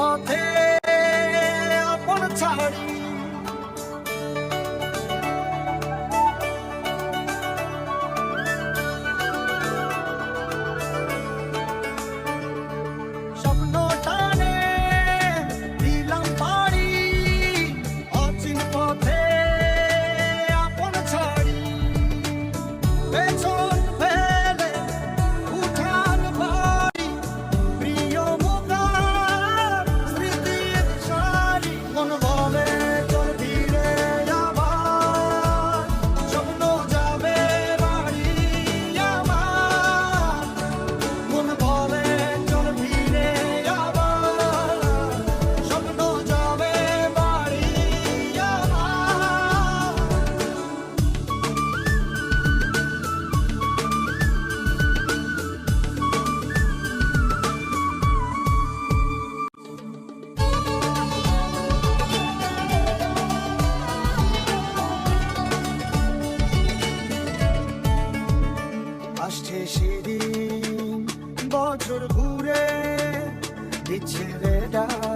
পথে আপন ছাড়ি স্বপ্ন টানে দিলাম পাড়ি অচিন পথে আপন ছাড়ি পেছন ফেলে উঠান বাড়ি প্রিয় মুখার স্মৃতির সারি মন বলে চল ধীরে আবার স্বপ্ন যাবে বাড়ি আমার মন বলে চল ধীরে আবার স্বপ্ন যাবে বাড়ি আমার আসছে সেদিন বছর ঘুরে দিচ্ছে রে ডাক